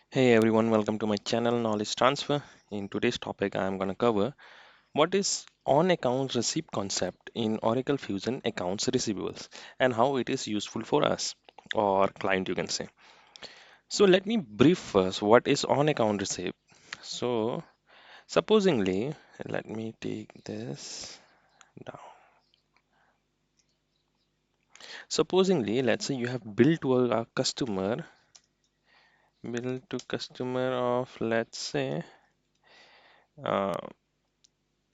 Hey everyone, welcome to my channel Knowledge Transfer. In today's topic, I am going to cover what is on account receipt concept in Oracle Fusion Accounts Receivables and how it is useful for us or client, you can say. So let me brief first what is on account receipt. So supposingly, let me take this down. Supposingly, let's say you have billed to a customer, bill to customer of let's say uh,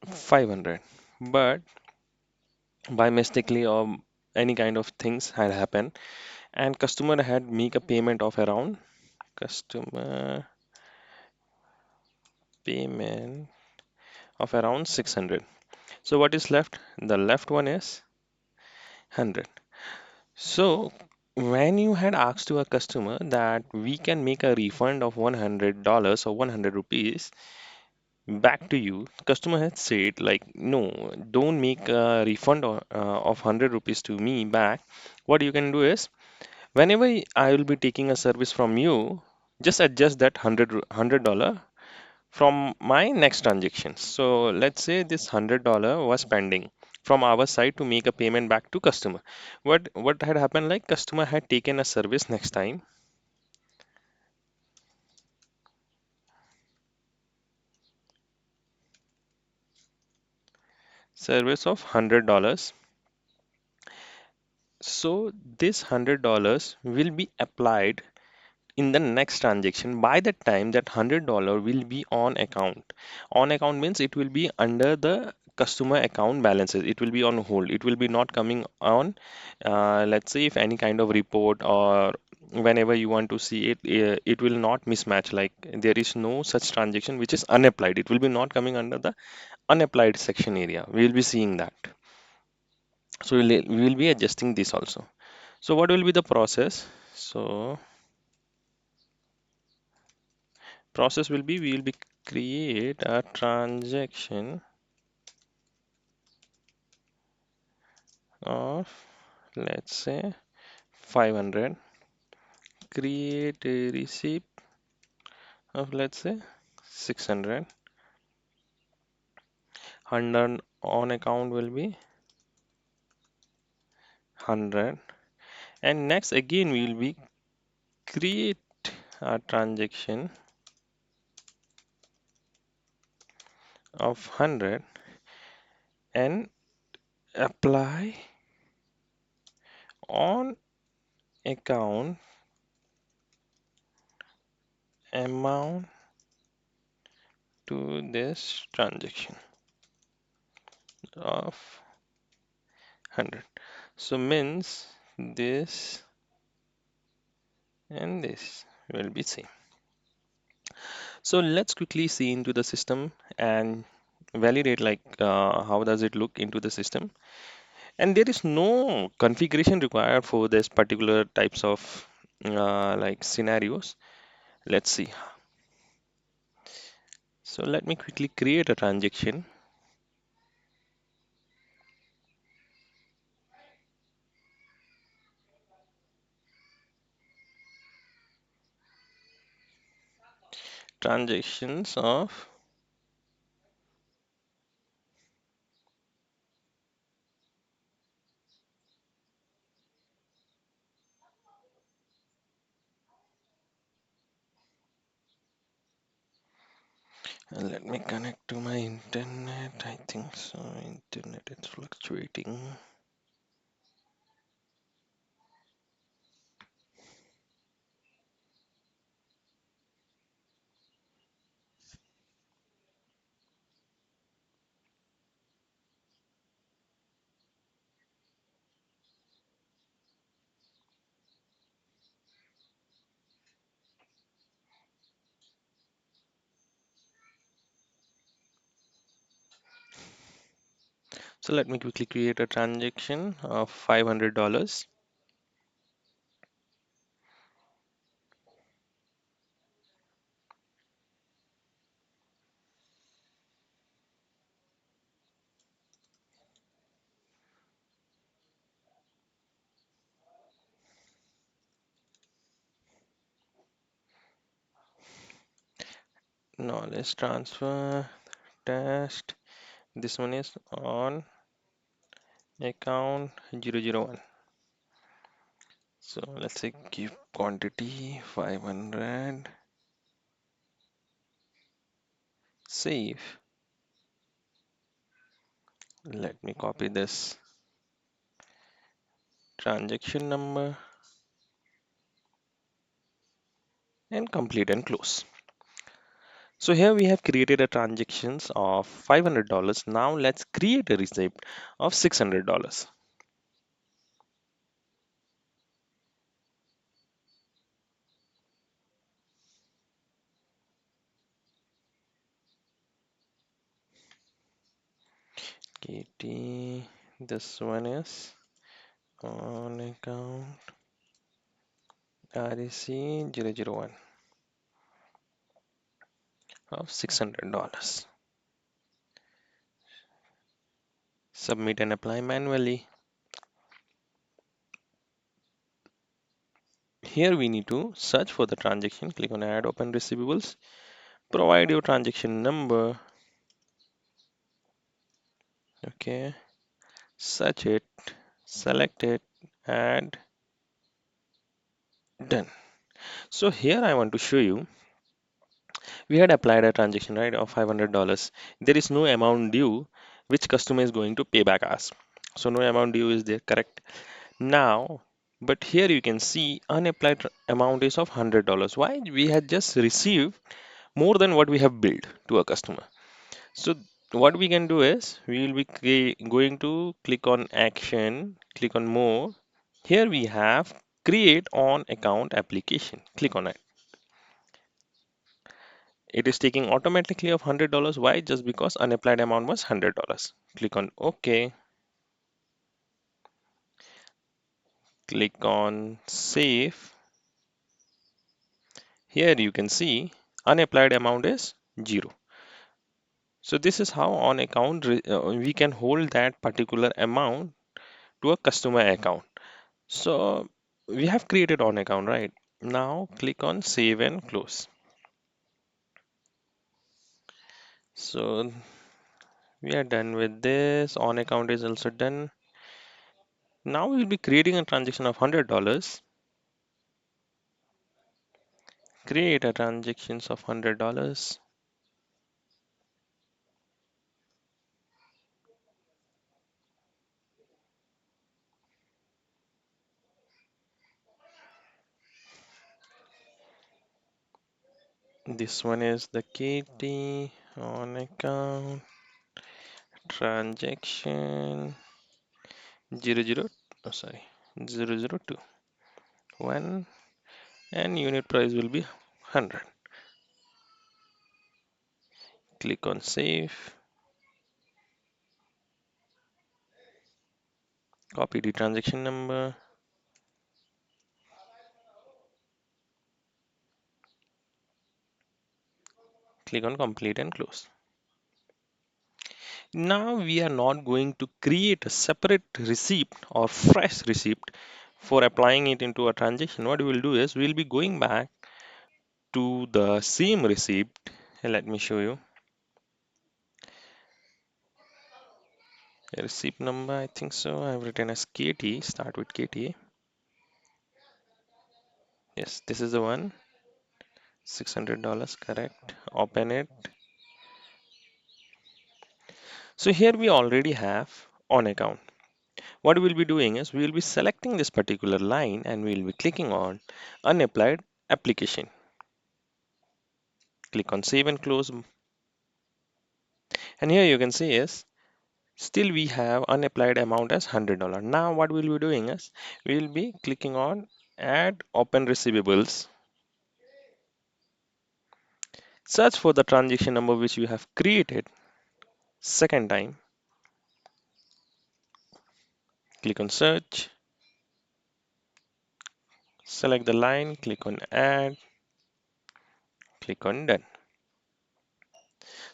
500, but by mistakenly or any kind of things had happened and customer had make a payment of around customer payment of around 600. So what is left? The left one is 100. So when you had asked to a customer that we can make a refund of $100 or 100 rupees back to you, customer had said like no, don't make a refund of 100 rupees to me back. What you can do is whenever I will be taking a service from you, just adjust that $100 from my next transaction. So let's say this $100 was pending from our side to make a payment back to customer. What had happened like customer had taken a service next time, service of $100. So this $100 will be applied in the next transaction. By that time that $100 will be on account. On account means it will be under the customer account balances. It will be on hold. It will be not coming on, let's say if any kind of report or whenever you want to see it, it will not mismatch. Like there is no such transaction which is unapplied. It will be not coming under the unapplied section area. We will be seeing that. So we will be adjusting this also. So what will be the process? So process will be we will be create a transaction of let's say 500, create a receipt of let's say 600, 100 on account will be 100, and next again we will be create a transaction of 100 and apply on account amount to this transaction of 100. So means this and this will be same. So let's quickly see into the system and validate like how does it look into the system. And there is no configuration required for this particular types of like scenarios. Let's see. So let me quickly create a transaction. Transactions of let me connect to my internet. I think so. Internet is fluctuating. So let me quickly create a transaction of $500. knowledge transfer test. This one is on account 001. So let's say keep quantity 500, save. Let me copy this transaction number and complete and close. So here we have created a transactions of $500. Now let's create a receipt of $600. KT, this one is on account REC 001 of $600. Submit and apply manually. Here we need to search for the transaction. Click on add open receivables. Provide your transaction number. Okay. Search it. Select it. Add. Done. So here I want to show you we had applied a transaction right of $500. There is no amount due which customer is going to pay back us. So no amount due is there, correct? Now, but here you can see unapplied amount is of $100. Why? We had just received more than what we have billed to a customer. So what we can do is we will be going to click on action, click on more. Here we have create on account application. Click on it. It is taking automatically of $100. Why? Just because unapplied amount was $100. Click on OK. Click on save. Here you can see unapplied amount is 0. So this is how on account we can hold that particular amount to a customer account. So we have created on account, right? Now click on save and close. So we are done with this. On account is also done. Now we will be creating a transaction of $100. Create a transactions of $100. This one is the KT on account transaction 00, oh sorry, 002 1, and unit price will be 100. Click on save. Copy the transaction number. Click on complete and close. Now we are not going to create a separate receipt or fresh receipt for applying it into a transaction. What we will do is we will be going back to the same receipt. Let me show you. Receipt number, I think so. I've written as KT, start with KT. Yes, this is the one. $600, correct. Open it. So here we already have on account. What we'll be doing is we will be selecting this particular line and we will be clicking on unapplied application. Click on save and close. And here you can see is still we have unapplied amount as $100. Now what we'll be doing is we will be clicking on add open receivables. Search for the transaction number which you have created. Second time, click on search, select the line, click on add, click on done.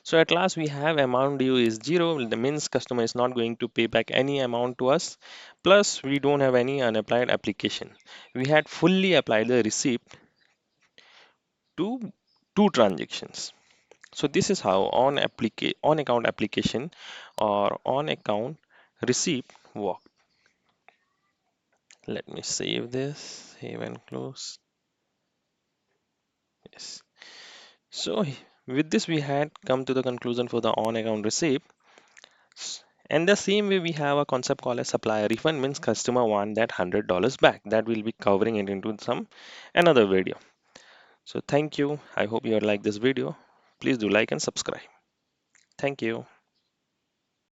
So at last we have amount due is 0. The means customer is not going to pay back any amount to us. Plus we don't have any unapplied application. We had fully applied the receipt to two transactions. So this is how on account application or on account receipt work. Let me save this, save and close. Yes. So with this we had come to the conclusion for the on account receipt. And the same way we have a concept called as supplier refund, means customer want that $100 back. That will be covering it into some another video. So thank you. I hope you like this video. Please do like and subscribe. Thank you.